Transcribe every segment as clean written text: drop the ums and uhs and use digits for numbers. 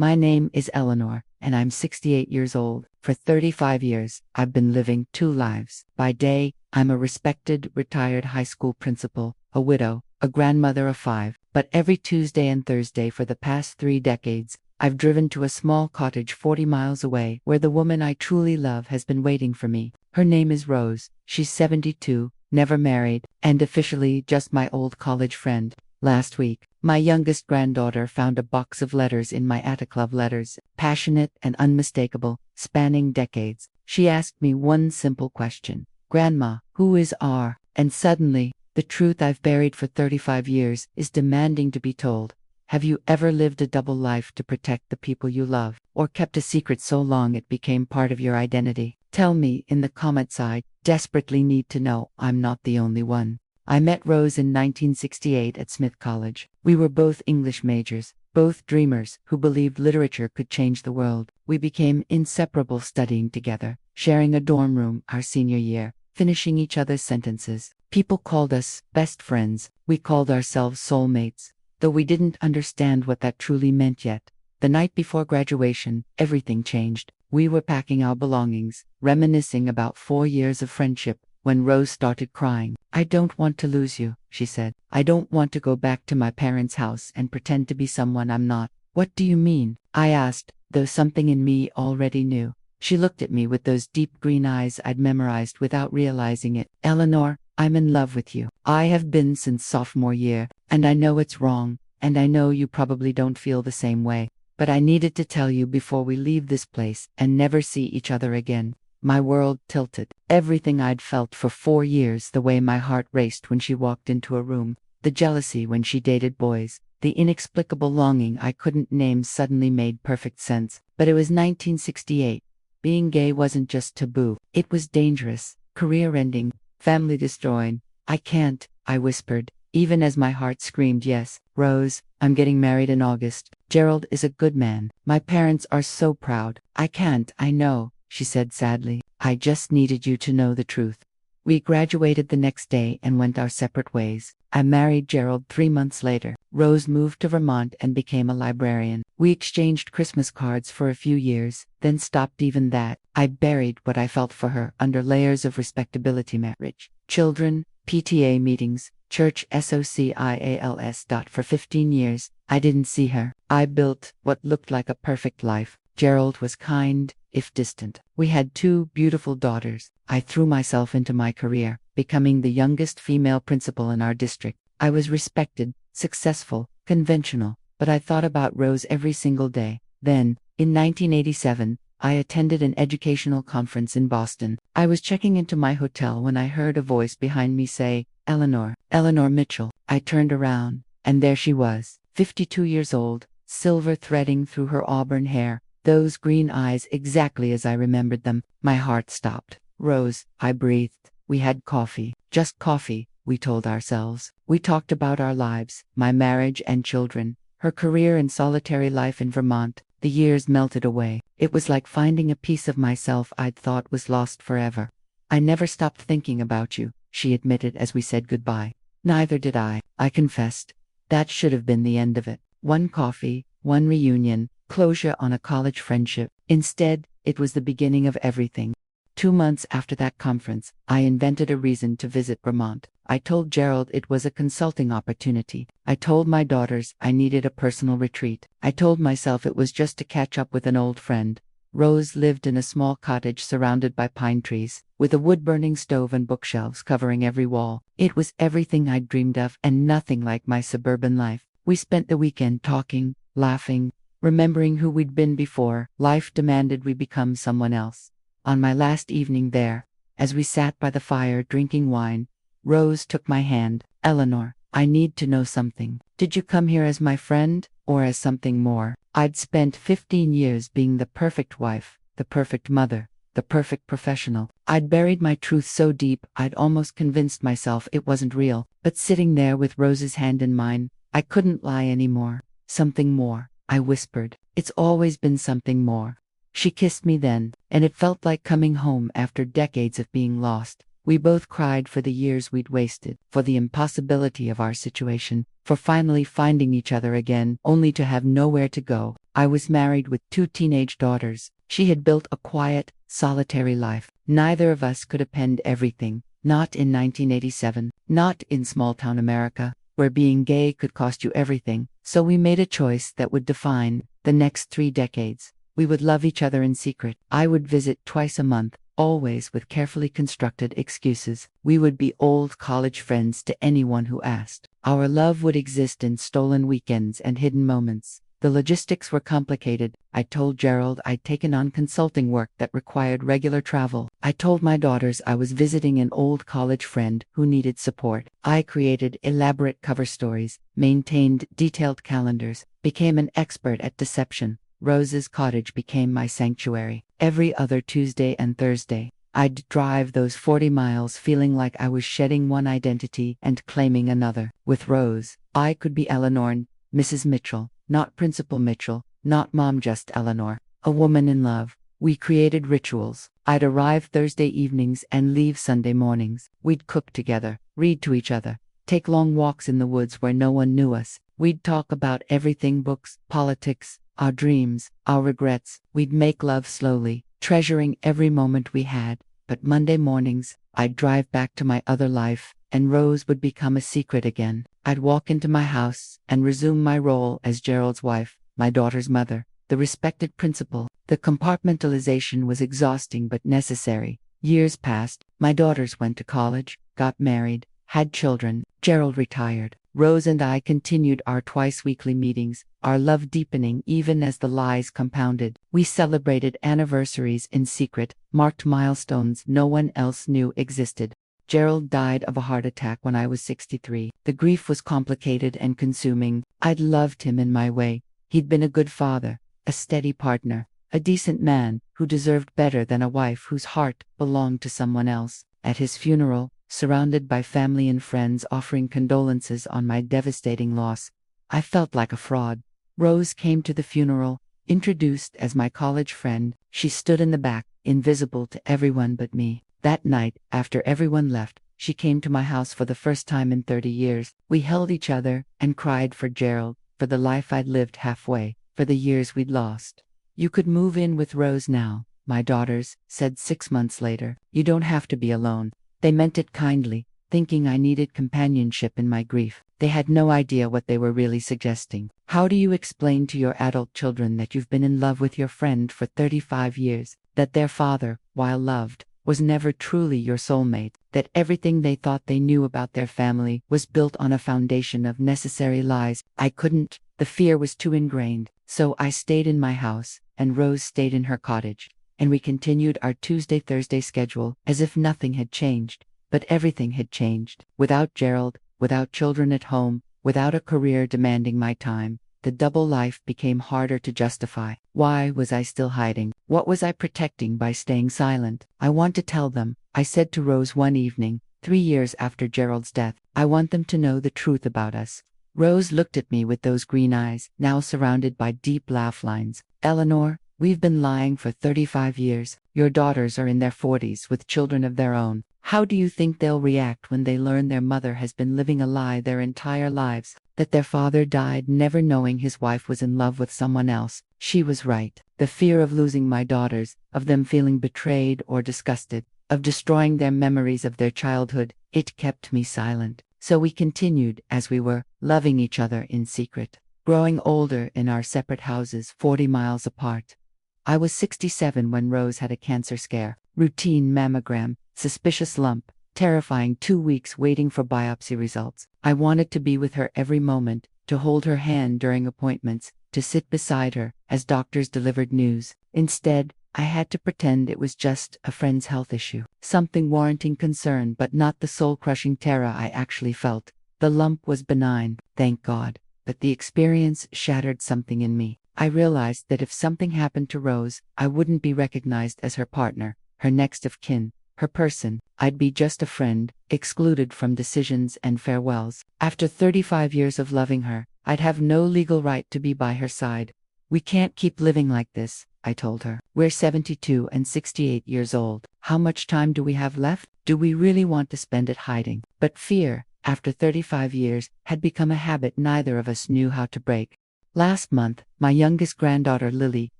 My name is Eleanor, and I'm 68 years old. For 35 years, I've been living two lives. By day, I'm a respected, retired high school principal, a widow, a grandmother of 5. But every Tuesday and Thursday for the past 3 decades, I've driven to a small cottage 40 miles away where the woman I truly love has been waiting for me. Her name is Rose. She's 72, never married, and officially just my old college friend. Last week, my youngest granddaughter found a box of letters in my attic, love letters, passionate and unmistakable, spanning decades. She asked me one simple question: "Grandma, who is R?" And suddenly, the truth I've buried for 35 years is demanding to be told. Have you ever lived a double life to protect the people you love, or kept a secret so long it became part of your identity? Tell me in the comments. I desperately need to know. I'm not the only one. I met Rose in 1968 at Smith College. We were both English majors, both dreamers who believed literature could change the world. We became inseparable, studying together, sharing a dorm room our senior year, finishing each other's sentences. People called us best friends. We called ourselves soulmates, though we didn't understand what that truly meant yet. The night before graduation, everything changed. We were packing our belongings, reminiscing about 4 years of friendship, when Rose started crying. "I don't want to lose you," she said. "I don't want to go back to my parents' house and pretend to be someone I'm not." "What do you mean?" I asked, though something in me already knew. She looked at me with those deep green eyes I'd memorized without realizing it. "Eleanor, I'm in love with you. I have been since sophomore year, and I know it's wrong, and I know you probably don't feel the same way. But I needed to tell you before we leave this place and never see each other again." My world tilted. Everything I'd felt for 4 years, the way my heart raced when she walked into a room, the jealousy when she dated boys, the inexplicable longing I couldn't name, suddenly made perfect sense. But it was 1968. Being gay wasn't just taboo. It was dangerous, career-ending, family-destroying. "I can't," I whispered, even as my heart screamed yes. "Rose, I'm getting married in August. Gerald is a good man. My parents are so proud. I can't." "I know," she said sadly. "I just needed you to know the truth." We graduated the next day and went our separate ways. I married Gerald 3 months later. Rose moved to Vermont and became a librarian. We exchanged Christmas cards for a few years, then stopped even that. I buried what I felt for her under layers of respectability: marriage, children, PTA meetings, church, socials. For 15 years, I didn't see her. I built what looked like a perfect life. Gerald was kind, if distant. We had 2 beautiful daughters. I threw myself into my career, becoming the youngest female principal in our district. I was respected, successful, conventional, but I thought about Rose every single day. Then, in 1987, I attended an educational conference in Boston. I was checking into my hotel when I heard a voice behind me say, "Eleanor, Eleanor Mitchell." I turned around, and there she was, 52 years old, silver threading through her auburn hair, those green eyes exactly as I remembered them. My heart stopped. "Rose," I breathed. We had coffee. Just coffee, we told ourselves. We talked about our lives, my marriage and children, her career and solitary life in Vermont. The years melted away. It was like finding a piece of myself I'd thought was lost forever. "I never stopped thinking about you," she admitted as we said goodbye. "Neither did I confessed. That should have been the end of it. One coffee, one reunion, closure on a college friendship. Instead, it was the beginning of everything. 2 months after that conference, I invented a reason to visit Vermont. I told Gerald it was a consulting opportunity. I told my daughters I needed a personal retreat. I told myself it was just to catch up with an old friend. Rose lived in a small cottage surrounded by pine trees, with a wood-burning stove and bookshelves covering every wall. It was everything I'd dreamed of, and nothing like my suburban life. We spent the weekend talking, laughing, remembering who we'd been before. Life demanded we become someone else. On my last evening there, as we sat by the fire drinking wine, Rose took my hand. "Eleanor, I need to know something. Did you come here as my friend, or as something more?" I'd spent 15 years being the perfect wife, the perfect mother, the perfect professional. I'd buried my truth so deep I'd almost convinced myself it wasn't real. But sitting there with Rose's hand in mine, I couldn't lie anymore. "Something more," I whispered. "It's always been something more." She kissed me then, and it felt like coming home after decades of being lost. We both cried for the years we'd wasted, for the impossibility of our situation, for finally finding each other again, only to have nowhere to go. I was married with 2 teenage daughters. She had built a quiet, solitary life. Neither of us could append everything. Not in 1987, not in small-town America, where being gay could cost you everything. So we made a choice that would define the next 3 decades. We would love each other in secret. I would visit twice a month, always with carefully constructed excuses. We would be old college friends to anyone who asked. Our love would exist in stolen weekends and hidden moments. The logistics were complicated. I told Gerald I'd taken on consulting work that required regular travel. I told my daughters I was visiting an old college friend who needed support. I created elaborate cover stories, maintained detailed calendars, became an expert at deception. Rose's cottage became my sanctuary. Every other Tuesday and Thursday, I'd drive those 40 miles feeling like I was shedding one identity and claiming another. With Rose, I could be Eleanor, Mrs. Mitchell, not Principal Mitchell, not Mom, just Eleanor, a woman in love. We created rituals. I'd arrive Thursday evenings and leave Sunday mornings. We'd cook together, read to each other, take long walks in the woods where no one knew us. We'd talk about everything: books, politics, our dreams, our regrets. We'd make love slowly, treasuring every moment we had. But Monday mornings, I'd drive back to my other life, and Rose would become a secret again. I'd walk into my house and resume my role as Gerald's wife, my daughter's mother, the respected principal. The compartmentalization was exhausting but necessary. Years passed. My daughters went to college, got married, had children. Gerald retired. Rose and I continued our twice-weekly meetings, our love deepening even as the lies compounded. We celebrated anniversaries in secret, marked milestones no one else knew existed. Gerald died of a heart attack when I was 63. The grief was complicated and consuming. I'd loved him in my way. He'd been a good father, a steady partner, a decent man who deserved better than a wife whose heart belonged to someone else. At his funeral, surrounded by family and friends offering condolences on my devastating loss, I felt like a fraud. Rose came to the funeral, introduced as my college friend. She stood in the back, invisible to everyone but me. That night, after everyone left, she came to my house for the first time in 30 years. We held each other and cried for Gerald, for the life I'd lived halfway, for the years we'd lost. "You could move in with Rose now," my daughters said 6 months later. "You don't have to be alone." They meant it kindly, thinking I needed companionship in my grief. They had no idea what they were really suggesting. How do you explain to your adult children that you've been in love with your friend for 35 years, that their father, while loved, was never truly your soulmate, that everything they thought they knew about their family was built on a foundation of necessary lies? I couldn't. The fear was too ingrained. So I stayed in my house, and Rose stayed in her cottage, and we continued our Tuesday-Thursday schedule as if nothing had changed. But everything had changed. Without Gerald, without children at home, without a career demanding my time, the double life became harder to justify. Why was I still hiding? What was I protecting by staying silent? "I want to tell them," I said to Rose one evening, 3 years after Gerald's death. "I want them to know the truth about us." Rose looked at me with those green eyes, now surrounded by deep laugh lines. "Eleanor, we've been lying for 35 years. Your daughters are in their 40s with children of their own. How do you think they'll react when they learn their mother has been living a lie their entire lives? That their father died never knowing his wife was in love with someone else?" She was right. The fear of losing my daughters, of them feeling betrayed or disgusted, of destroying their memories of their childhood, it kept me silent. So we continued as we were, loving each other in secret, growing older in our separate houses 40 miles apart. I was 67 when Rose had a cancer scare. Routine mammogram, suspicious lump, terrifying 2 weeks waiting for biopsy results. I wanted to be with her every moment, to hold her hand during appointments, to sit beside her as doctors delivered news. Instead, I had to pretend it was just a friend's health issue, something warranting concern but not the soul-crushing terror I actually felt. The lump was benign, thank God, but the experience shattered something in me. I realized that if something happened to Rose, I wouldn't be recognized as her partner, her next of kin, her person. I'd be just a friend, excluded from decisions and farewells. After 35 years of loving her, I'd have no legal right to be by her side. "We can't keep living like this," I told her. "We're 72 and 68 years old. How much time do we have left? Do we really want to spend it hiding? But fear, after 35 years, had become a habit neither of us knew how to break. Last month, my youngest granddaughter Lily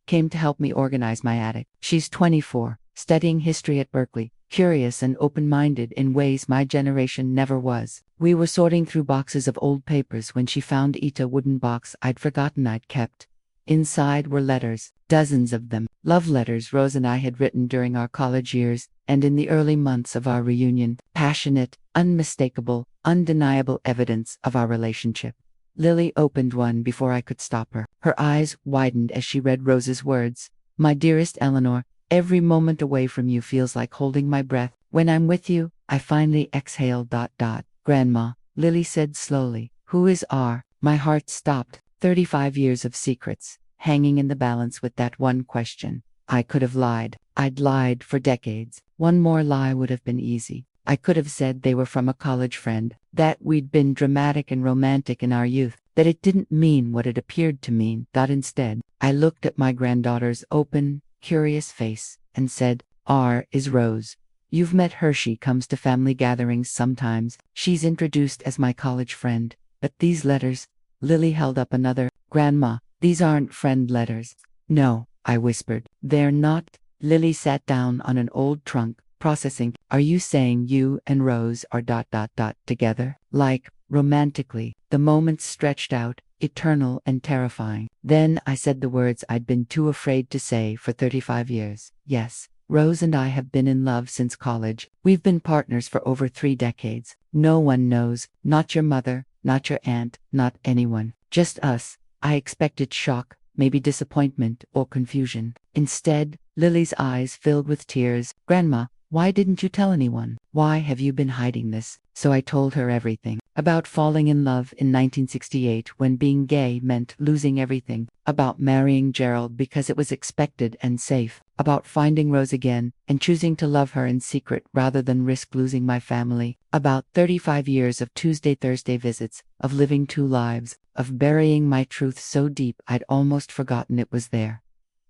came to help me organize my attic. She's 24, studying history at Berkeley, curious and open-minded in ways my generation never was. We were sorting through boxes of old papers when she found a wooden box I'd forgotten I'd kept. Inside were letters, dozens of them, love letters Rose and I had written during our college years, and in the early months of our reunion, passionate, unmistakable, undeniable evidence of our relationship. Lily opened one before I could stop her. Her eyes widened as she read Rose's words. My dearest Eleanor, every moment away from you feels like holding my breath. When I'm with you, I finally exhale. Grandma, Lily said slowly, who is R? My heart stopped. 35 years of secrets, hanging in the balance with that one question. I could have lied. I'd lied for decades. One more lie would have been easy. I could have said they were from a college friend, that we'd been dramatic and romantic in our youth, that it didn't mean what it appeared to mean. Instead, I looked at my granddaughter's open, curious face, and said, R is Rose. You've met her. She comes to family gatherings sometimes. She's introduced as my college friend. But these letters, Lily held up another. Grandma, these aren't friend letters. No, I whispered. They're not. Lily sat down on an old trunk, processing. Are you saying you and Rose are together? Like, romantically. The moments stretched out, eternal and terrifying. Then I said the words I'd been too afraid to say for 35 years. Yes, Rose and I have been in love since college. We've been partners for over 3 decades. No one knows, not your mother, not your aunt, not anyone. Just us. I expected shock, maybe disappointment or confusion. Instead, Lily's eyes filled with tears. Grandma, why didn't you tell anyone? Why have you been hiding this? So I told her everything. About falling in love in 1968 when being gay meant losing everything. About marrying Gerald because it was expected and safe. About finding Rose again and choosing to love her in secret rather than risk losing my family. About 35 years of Tuesday-Thursday visits, of living 2 lives, of burying my truth so deep I'd almost forgotten it was there.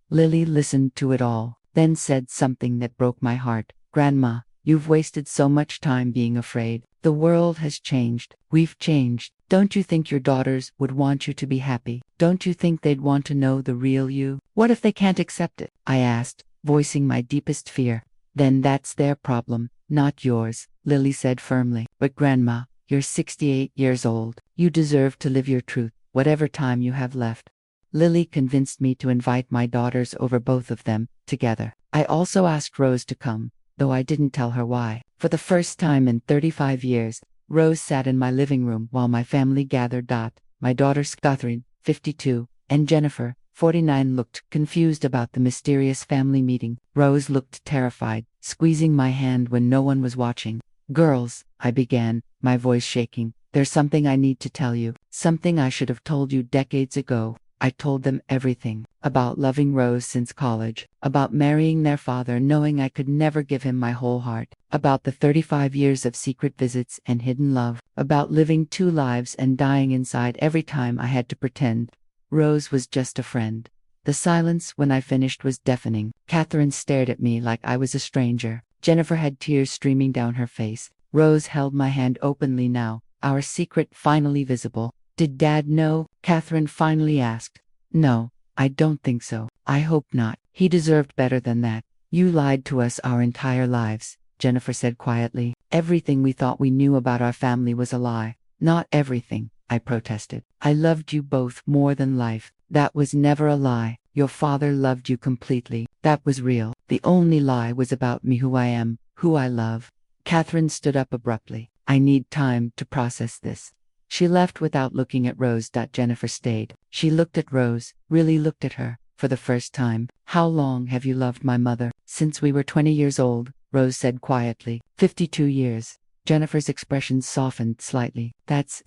Lily listened to it all, then said something that broke my heart. Grandma, you've wasted so much time being afraid. The world has changed. We've changed. Don't you think your daughters would want you to be happy? Don't you think they'd want to know the real you? What if they can't accept it? I asked, voicing my deepest fear. Then that's their problem, not yours, Lily said firmly. But Grandma, you're 68 years old. You deserve to live your truth, whatever time you have left. Lily convinced me to invite my daughters over, both of them, together. I also asked Rose to come, though I didn't tell her why. For the first time in 35 years, Rose sat in my living room while my family gathered. My daughters Catherine, 52, and Jennifer, 49, looked confused about the mysterious family meeting. Rose looked terrified, squeezing my hand when no one was watching. Girls, I began, my voice shaking, there's something I need to tell you, something I should have told you decades ago. I told them everything, about loving Rose since college, about marrying their father knowing I could never give him my whole heart, about the 35 years of secret visits and hidden love, about living 2 lives and dying inside every time I had to pretend. Rose was just a friend. The silence when I finished was deafening. Catherine stared at me like I was a stranger. Jennifer had tears streaming down her face. Rose held my hand openly now, our secret finally visible. Did Dad know? Catherine finally asked. No, I don't think so. I hope not. He deserved better than that. You lied to us our entire lives, Jennifer said quietly. Everything we thought we knew about our family was a lie. Not everything, I protested. I loved you both more than life. That was never a lie. Your father loved you completely. That was real. The only lie was about me, who I am, who I love. Catherine stood up abruptly. I need time to process this. She left without looking at Rose. Jennifer stayed. She looked at Rose, really looked at her, for the first time. How long have you loved my mother? Since we were 20 years old, Rose said quietly. 52 years. Jennifer's expression softened slightly. That's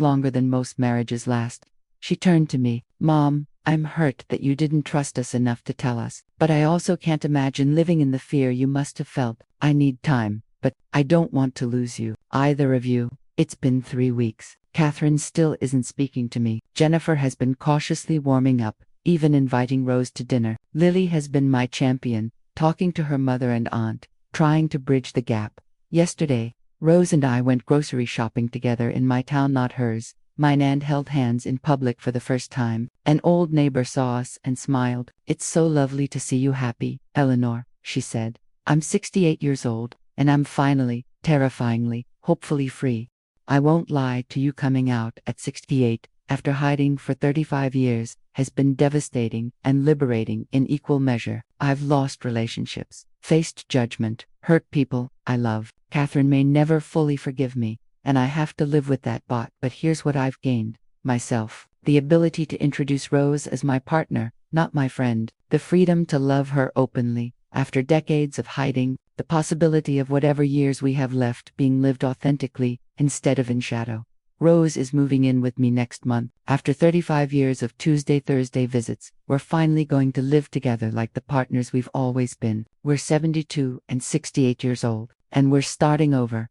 longer than most marriages last. She turned to me. Mom, I'm hurt that you didn't trust us enough to tell us, but I also can't imagine living in the fear you must have felt. I need time, but I don't want to lose you, either of you. It's been 3 weeks. Catherine still isn't speaking to me. Jennifer has been cautiously warming up, even inviting Rose to dinner. Lily has been my champion, talking to her mother and aunt. trying to bridge the gap. Yesterday, Rose and I went grocery shopping together in my town, not hers. Mine, and held hands in public for the first time. An old neighbor saw us and smiled. "It's so lovely to see you happy, Eleanor," she said. "I'm 68 years old, and I'm finally, terrifyingly, hopefully free. I won't lie to you, coming out at 68, after hiding for 35 years, has been devastating and liberating in equal measure. I've lost relationships, faced judgment, hurt people I love. Catherine may never fully forgive me, and I have to live with that. But here's what I've gained: myself, the ability to introduce Rose as my partner, not my friend, the freedom to love her openly, after decades of hiding, the possibility of whatever years we have left being lived authentically, instead of in shadow. Rose is moving in with me next month. After 35 years of Tuesday-Thursday visits, we're finally going to live together like the partners we've always been. We're 72 and 68 years old, and we're starting over.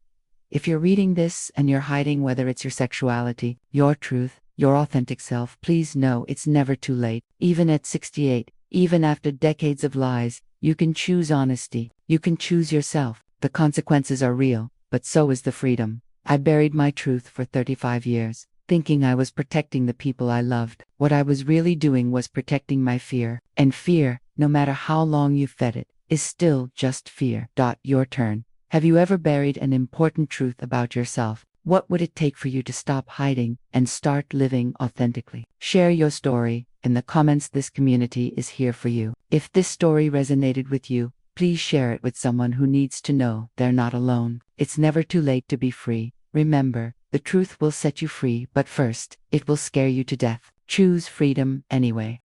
If you're reading this and you're hiding, whether it's your sexuality, your truth, your authentic self, please know it's never too late. Even at 68, even after decades of lies, you can choose honesty. You can choose yourself. The consequences are real, but so is the freedom. I buried my truth for 35 years, thinking I was protecting the people I loved. What I was really doing was protecting my fear. And fear, no matter how long you fed it, is still just fear. Your turn. Have you ever buried an important truth about yourself? What would it take for you to stop hiding and start living authentically? Share your story in the comments. This community is here for you. If this story resonated with you, please share it with someone who needs to know they're not alone. It's never too late to be free. Remember, the truth will set you free, but first, it will scare you to death. Choose freedom anyway.